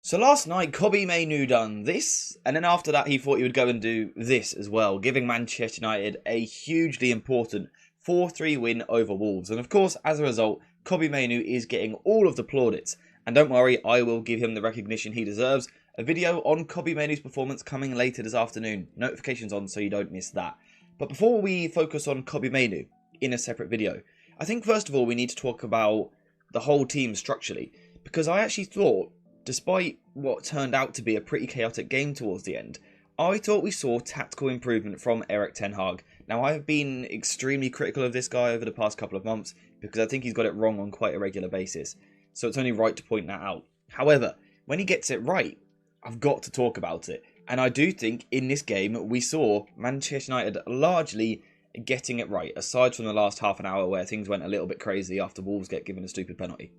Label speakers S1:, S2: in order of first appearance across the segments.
S1: So last night, Kobbie Mainoo done this, and then after that he thought he would go and do this as well, giving Manchester United a hugely important 4-3 win over Wolves. And of course, as a result, Kobbie Mainoo is getting all of the plaudits. And don't worry, I will give him the recognition he deserves. A video on Kobbie Mainoo's performance coming later this afternoon. Notifications on so you don't miss that. But before we focus on Kobbie Mainoo in a separate video, I think first of all we need to talk about the whole team structurally. Because I actually thought, despite what turned out to be a pretty chaotic game towards the end, I thought we saw tactical improvement from Erik ten Hag. Now, I have been extremely critical of this guy over the past couple of months because I think he's got it wrong on quite a regular basis. So it's only right to point that out. However, when he gets it right, I've got to talk about it. And I do think in this game we saw Manchester United largely getting it right, aside from the last half an hour where things went a little bit crazy after Wolves get given a stupid penalty.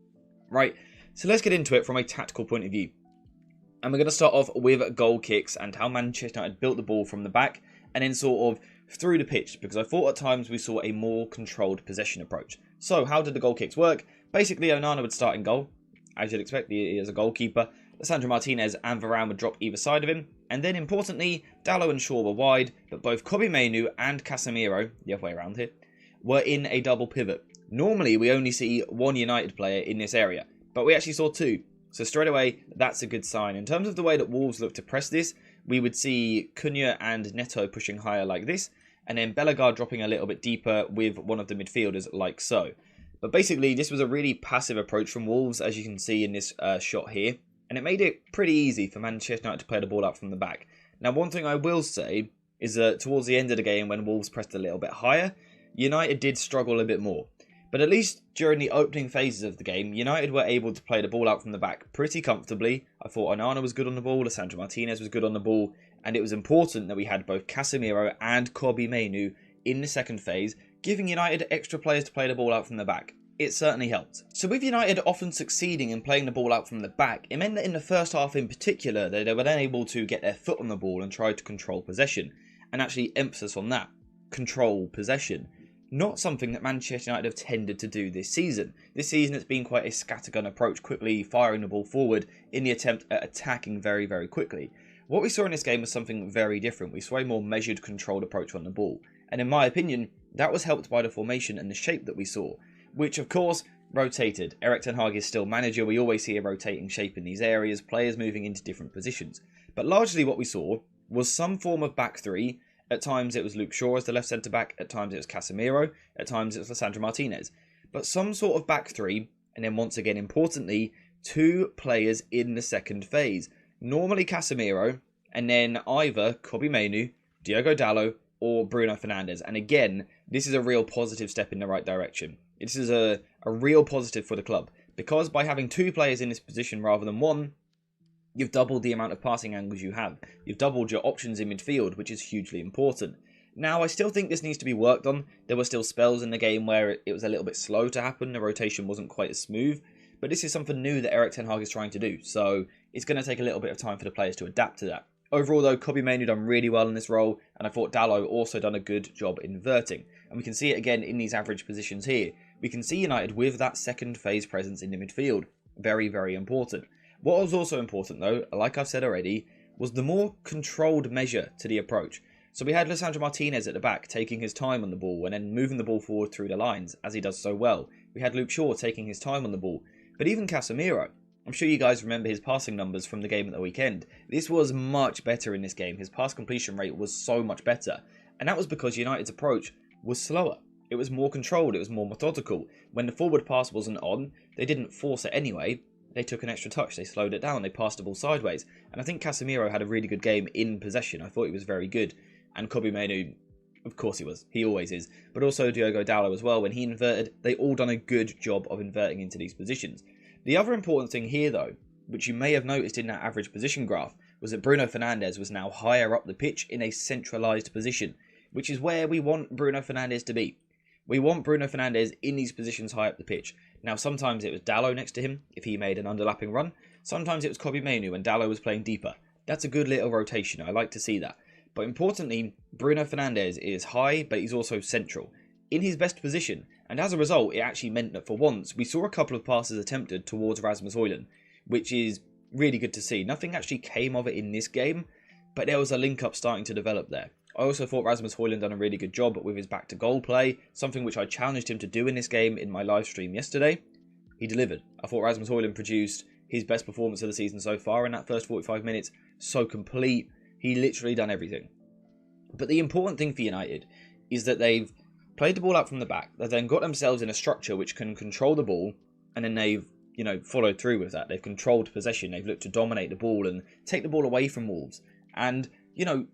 S1: Right, so let's get into it from a tactical point of view. And we're going to start off with goal kicks and how Manchester United built the ball from the back and then sort of through the pitch, because I thought at times we saw a more controlled possession approach. So how did the goal kicks work? Basically, Onana would start in goal, as you'd expect, he is a goalkeeper. Lisandro Martinez and Varane would drop either side of him. And then importantly, Dalot and Shaw were wide, but both Kobbie Mainoo and Casemiro, the other way around here, were in a double pivot. Normally, we only see one United player in this area, but we actually saw two. So straight away, that's a good sign. In terms of the way that Wolves look to press this, we would see Cunha and Neto pushing higher like this, and then Bellegarde dropping a little bit deeper with one of the midfielders like so. But basically, this was a really passive approach from Wolves, as you can see in this shot here. And it made it pretty easy for Manchester United to play the ball out from the back. Now, one thing I will say is that towards the end of the game, when Wolves pressed a little bit higher, United did struggle a bit more. But at least during the opening phases of the game, United were able to play the ball out from the back pretty comfortably. I thought Onana was good on the ball, Lisandro Martinez was good on the ball, and it was important that we had both Casemiro and Kobbie Mainoo in the second phase, giving United extra players to play the ball out from the back. It certainly helped. So with United often succeeding in playing the ball out from the back, it meant that in the first half in particular, they were then able to get their foot on the ball and try to control possession. And actually emphasis on that, control possession. Not something that Manchester United have tended to do this season. This season it's been quite a scattergun approach, quickly firing the ball forward in the attempt at attacking very, very quickly. What we saw in this game was something very different. We saw a more measured, controlled approach on the ball. And in my opinion, that was helped by the formation and the shape that we saw, which of course rotated. Erik ten Hag is still manager. We always see a rotating shape in these areas, players moving into different positions. But largely what we saw was some form of back three. At times it was Luke Shaw as the left centre-back, at times it was Casemiro, at times it was Lisandro Martinez. But some sort of back three, and then once again, importantly, two players in the second phase. Normally Casemiro, and then either Kobbie Mainoo, Diogo Dalot, or Bruno Fernandes. And again, this is a real positive step in the right direction. This is a real positive for the club, because by having two players in this position rather than one, you've doubled the amount of passing angles you have. You've doubled your options in midfield, which is hugely important. Now, I still think this needs to be worked on. There were still spells in the game where it was a little bit slow to happen. The rotation wasn't quite as smooth. But this is something new that Erik ten Hag is trying to do. So it's going to take a little bit of time for the players to adapt to that. Overall, though, Kobbie Mainoo done really well in this role. And I thought Dalot also done a good job inverting. And we can see it again in these average positions here. We can see United with that second phase presence in the midfield. Very, very important. What was also important though, like I've said already, was the more controlled measure to the approach. So we had Lisandro Martinez at the back taking his time on the ball and then moving the ball forward through the lines, as he does so well. We had Luke Shaw taking his time on the ball. But even Casemiro, I'm sure you guys remember his passing numbers from the game at the weekend. This was much better in this game. His pass completion rate was so much better. And that was because United's approach was slower. It was more controlled, it was more methodical. When the forward pass wasn't on, they didn't force it anyway. They took an extra touch, they slowed it down, they passed the ball sideways. And I think Casemiro had a really good game in possession. I thought he was very good. And Kobbie Mainoo, of course he was. He always is. But also Diogo Dalot as well. When he inverted, they all done a good job of inverting into these positions. The other important thing here though, which you may have noticed in that average position graph, was that Bruno Fernandes was now higher up the pitch in a centralised position, which is where we want Bruno Fernandes to be. We want Bruno Fernandes in these positions high up the pitch. Now, sometimes it was Dalot next to him if he made an underlapping run. Sometimes it was Kobbie Mainoo when Dalot was playing deeper. That's a good little rotation. I like to see that. But importantly, Bruno Fernandes is high, but he's also central, in his best position. And as a result, it actually meant that for once, we saw a couple of passes attempted towards Rasmus Højlund, which is really good to see. Nothing actually came of it in this game, but there was a link up starting to develop there. I also thought Rasmus Højlund done a really good job with his back to goal play, something which I challenged him to do in this game in my live stream yesterday. He delivered. I thought Rasmus Højlund produced his best performance of the season so far in that first 45 minutes. So complete. He literally done everything. But the important thing for United is that they've played the ball out from the back. They've then got themselves in a structure which can control the ball, and then they've followed through with that. They've controlled possession. They've looked to dominate the ball and take the ball away from Wolves. And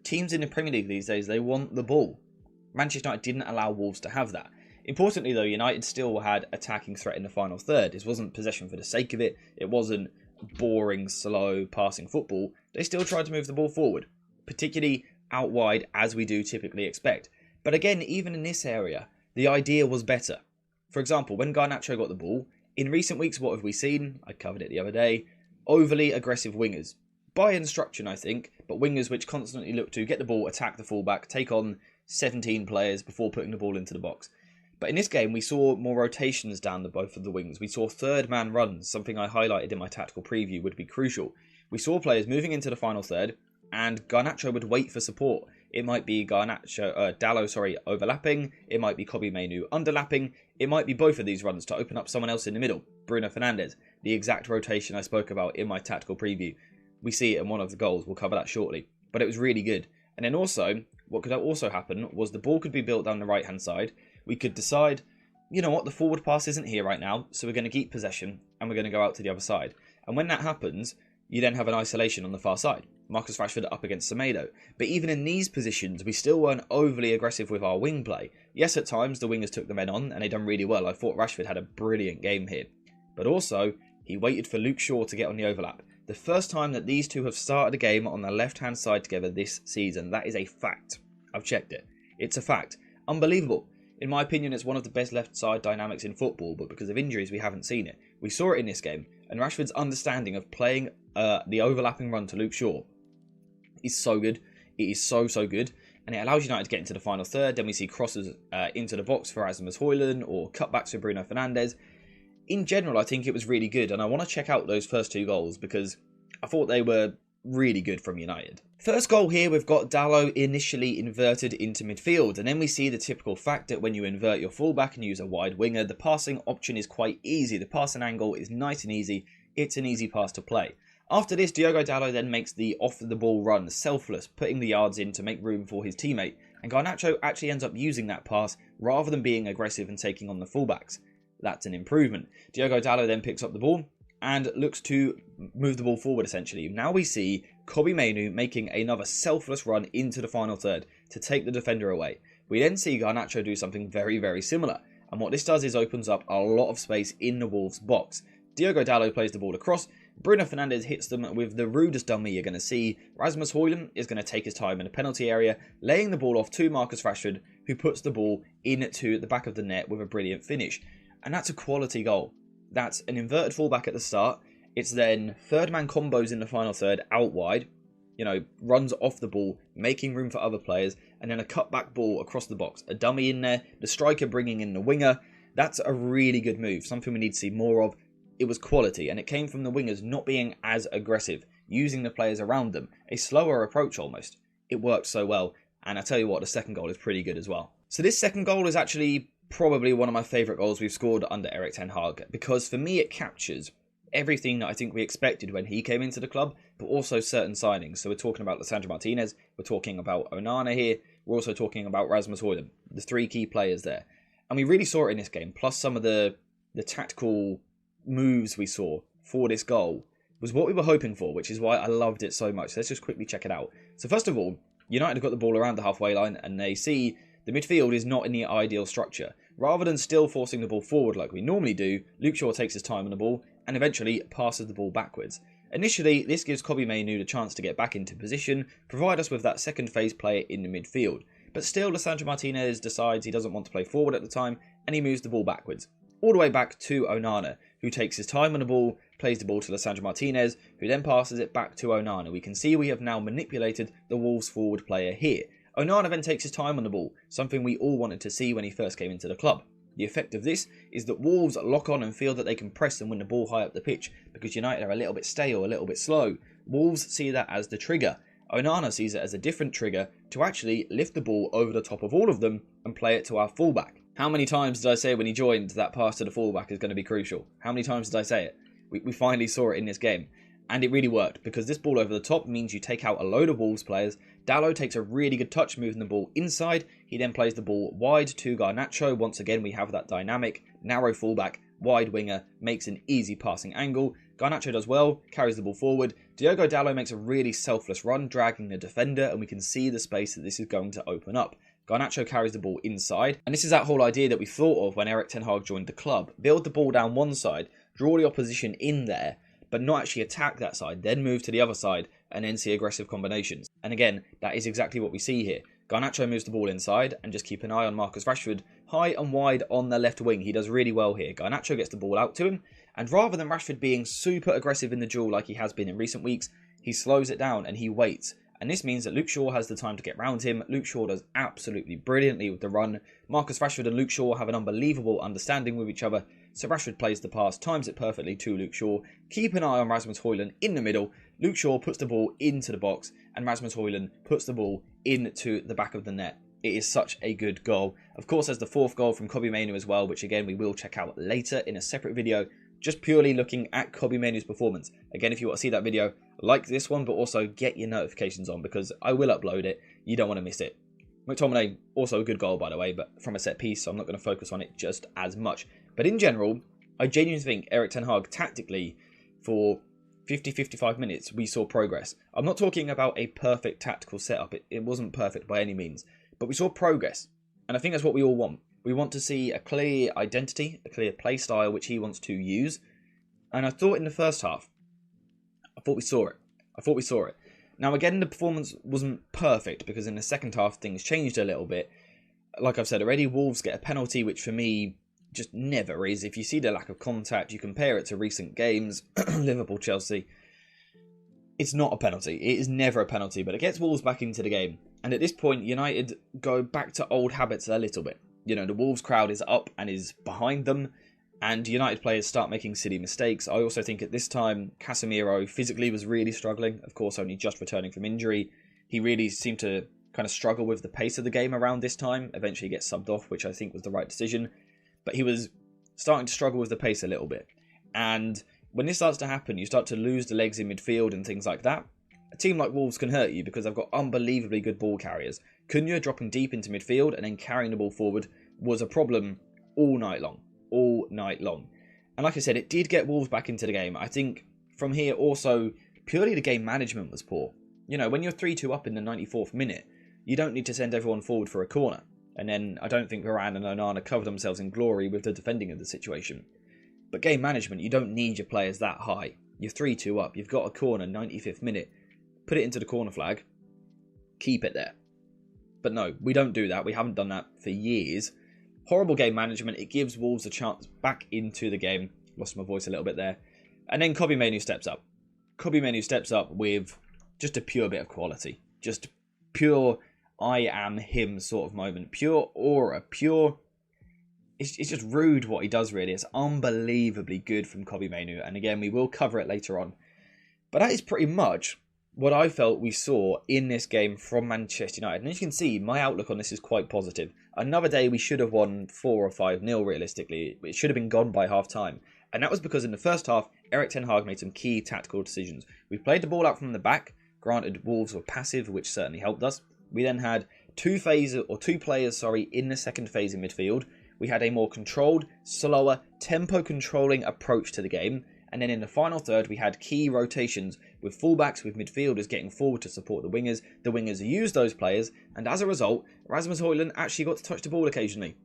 S1: teams in the Premier League these days, they want the ball. Manchester United didn't allow Wolves to have that. Importantly, though, United still had attacking threat in the final third. It wasn't possession for the sake of it. It wasn't boring, slow, passing football. They still tried to move the ball forward, particularly out wide, as we do typically expect. But again, even in this area, the idea was better. For example, when Garnacho got the ball, in recent weeks, what have we seen? I covered it the other day. Overly aggressive wingers. By instruction, I think, but wingers which constantly look to get the ball, attack the fullback, take on 17 players before putting the ball into the box. But in this game, we saw more rotations down both of the wings. We saw third-man runs, something I highlighted in my tactical preview would be crucial. We saw players moving into the final third, and Garnacho would wait for support. It might be Dalot overlapping. It might be Kobbie Mainoo underlapping. It might be both of these runs to open up someone else in the middle. Bruno Fernandes, the exact rotation I spoke about in my tactical preview. We see it in one of the goals. We'll cover that shortly. But it was really good. And then also, what could also happen was the ball could be built down the right-hand side. We could decide, you know what, the forward pass isn't here right now, so we're going to keep possession and we're going to go out to the other side. And when that happens, you then have an isolation on the far side. Marcus Rashford up against Semedo. But even in these positions, we still weren't overly aggressive with our wing play. Yes, at times the wingers took the men on and they done really well. I thought Rashford had a brilliant game here. But also, he waited for Luke Shaw to get on the overlap. The first time that these two have started a game on the left-hand side together this season. That is a fact. I've checked it. It's a fact. Unbelievable. In my opinion, it's one of the best left-side dynamics in football, but because of injuries, we haven't seen it. We saw it in this game, and Rashford's understanding of playing the overlapping run to Luke Shaw is so good. It is so good, and it allows United to get into the final third. Then we see crosses into the box for Rasmus Højlund or cutbacks for Bruno Fernandes. In general, I think it was really good, and I want to check out those first two goals because I thought they were really good from United. First goal here, we've got Dalot initially inverted into midfield, and then we see the typical fact that when you invert your fullback and use a wide winger, the passing option is quite easy. The passing angle is nice and easy. It's an easy pass to play. After this, Diogo Dalot then makes the off-the-ball run, selfless, putting the yards in to make room for his teammate, and Garnacho actually ends up using that pass rather than being aggressive and taking on the fullbacks. That's an improvement. Diogo Dalot then picks up the ball and looks to move the ball forward, essentially. Now we see Kobbie Mainoo making another selfless run into the final third to take the defender away. We then see Garnacho do something very similar, and what this does is opens up a lot of space in the Wolves box. Diogo Dalot plays the ball across. Bruno Fernandes hits them with the rudest dummy you're going to see. Rasmus Højlund is going to take his time in the penalty area, laying the ball off to Marcus Rashford, who puts the ball into the back of the net with a brilliant finish. And that's a quality goal. That's an inverted fullback at the start. It's then third-man combos in the final third out wide. Runs off the ball, making room for other players. And then a cutback ball across the box. A dummy in there. The striker bringing in the winger. That's a really good move. Something we need to see more of. It was quality. And it came from the wingers not being as aggressive. Using the players around them. A slower approach almost. It worked so well. And I tell you what, the second goal is pretty good as well. So this second goal is actually probably one of my favourite goals we've scored under Erik ten Hag, because for me it captures everything that I think we expected when he came into the club, but also certain signings. So we're talking about Lisandro Martinez, we're talking about Onana here, we're also talking about Rasmus Højlund, the three key players there. And we really saw it in this game, plus some of the tactical moves we saw for this goal was what we were hoping for, which is why I loved it so much. So let's just quickly check it out. So first of all, United have got the ball around the halfway line and they see the midfield is not in the ideal structure. Rather than still forcing the ball forward like we normally do, Luke Shaw takes his time on the ball and eventually passes the ball backwards. Initially, this gives Kobbie Mainoo the chance to get back into position, provide us with that second phase player in the midfield. But still, Lisandro Martinez decides he doesn't want to play forward at the time and he moves the ball backwards. All the way back to Onana, who takes his time on the ball, plays the ball to Lisandro Martinez, who then passes it back to Onana. We can see we have now manipulated the Wolves forward player here. Onana then takes his time on the ball, something we all wanted to see when he first came into the club. The effect of this is that Wolves lock on and feel that they can press and win the ball high up the pitch because United are a little bit stale, a little bit slow. Wolves see that as the trigger. Onana sees it as a different trigger to actually lift the ball over the top of all of them and play it to our fullback. How many times did I say when he joined that pass to the fullback is going to be crucial? How many times did I say it? We finally saw it in this game. And it really worked, because this ball over the top means you take out a load of Wolves players. Dalot takes a really good touch moving the ball inside. He then plays the ball wide to Garnacho. Once again, we have that dynamic, narrow fullback, wide winger, makes an easy passing angle. Garnacho does well, carries the ball forward. Diogo Dalot makes a really selfless run, dragging the defender, and we can see the space that this is going to open up. Garnacho carries the ball inside, and this is that whole idea that we thought of when Erik ten Hag joined the club. Build the ball down one side, draw the opposition in there, but not actually attack that side, then move to the other side, and then see aggressive combinations. And again, that is exactly what we see here. Garnacho moves the ball inside, and just keep an eye on Marcus Rashford, high and wide on the left wing. He does really well here. Garnacho gets the ball out to him, and rather than Rashford being super aggressive in the duel like he has been in recent weeks, he slows it down and he waits. And this means that Luke Shaw has the time to get round him. Luke Shaw does absolutely brilliantly with the run. Marcus Rashford and Luke Shaw have an unbelievable understanding with each other. So Rashford plays the pass, times it perfectly to Luke Shaw. Keep an eye on Rasmus Højlund in the middle. Luke Shaw puts the ball into the box, and Rasmus Højlund puts the ball into the back of the net. It is such a good goal. Of course, there's the fourth goal from Kobbie Mainoo as well, which again we will check out later in a separate video, just purely looking at Kobbie Mainoo's performance. Again, if you want to see that video, like this one, but also get your notifications on, because I will upload it. You don't want to miss it. McTominay, also a good goal, by the way, but from a set piece, so I'm not going to focus on it just as much. But in general, I genuinely think Erik ten Hag, tactically, for 50-55 minutes, we saw progress. I'm not talking about a perfect tactical setup. It wasn't perfect by any means, but we saw progress. And I think that's what we all want. We want to see a clear identity, a clear play style, which he wants to use. And I thought in the first half, I thought we saw it. Now again, the performance wasn't perfect, because in the second half things changed a little bit. Like I've said already, Wolves get a penalty, which for me just never is. If you see the lack of contact, you compare it to recent games, Liverpool, Chelsea, it's not a penalty. It is never a penalty, but it gets Wolves back into the game. And at this point, United go back to old habits a little bit. You know, the Wolves crowd is up and is behind them, and United players start making silly mistakes. I also think at this time, Casemiro physically was really struggling. Of course, only just returning from injury. He really seemed to kind of struggle with the pace of the game around this time. Eventually gets subbed off, which I think was the right decision. But he was starting to struggle with the pace a little bit. And when this starts to happen, you start to lose the legs in midfield and things like that. A team like Wolves can hurt you because they've got unbelievably good ball carriers. Cunha dropping deep into midfield and then carrying the ball forward was a problem all night long. And like I said, it did get Wolves back into the game. I think from here also, purely the game management was poor. You know, when you're 3-2 up in the 94th minute, you don't need to send everyone forward for a corner. And then I don't think Varane and Onana cover themselves in glory with the defending of the situation. But game management, you don't need your players that high. You're 3-2 up, you've got a corner, 95th minute. Put it into the corner flag, keep it there. But no, we don't do that. We haven't done that for years. Horrible game management. It gives Wolves a chance back into the game. Lost my voice a little bit there. And then Kobbie Mainoo steps up. Kobbie Mainoo steps up with just a pure bit of quality. Just pure I am him sort of moment. Pure aura. Pure... It's just rude what he does, really. It's unbelievably good from Kobbie Mainoo. And again, we will cover it later on. But that is pretty much what I felt we saw in this game from Manchester United. And as you can see, my outlook on this is quite positive. Another day we should have won 4 or 5-0 realistically. It should have been gone by half time. And that was because in the first half, Erik ten Hag made some key tactical decisions. We played the ball out from the back. Granted, Wolves were passive, which certainly helped us. We then had two players in the second phase in midfield. We had a more controlled, slower, tempo-controlling approach to the game. And then in the final third, we had key rotations with fullbacks, with midfielders getting forward to support the wingers. The wingers used those players, and as a result, Rasmus Højlund actually got to touch the ball occasionally.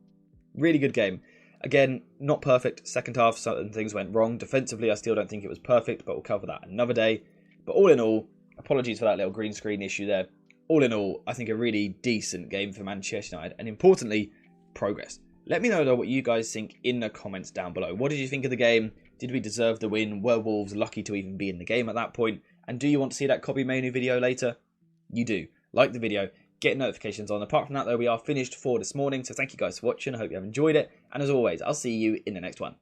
S1: Really good game. Again, not perfect. Second half, certain things went wrong. Defensively, I still don't think it was perfect, but we'll cover that another day. But all in all, apologies for that little green screen issue there. All in all, I think a really decent game for Manchester United, and importantly, progress. Let me know, though, what you guys think in the comments down below. What did you think of the game? Did we deserve the win? Were Wolves lucky to even be in the game at that point? And do you want to see that Kobbie Mainoo video later? You do. Like the video, get notifications on. Apart from that, though, we are finished for this morning. So thank you guys for watching. I hope you have enjoyed it. And as always, I'll see you in the next one.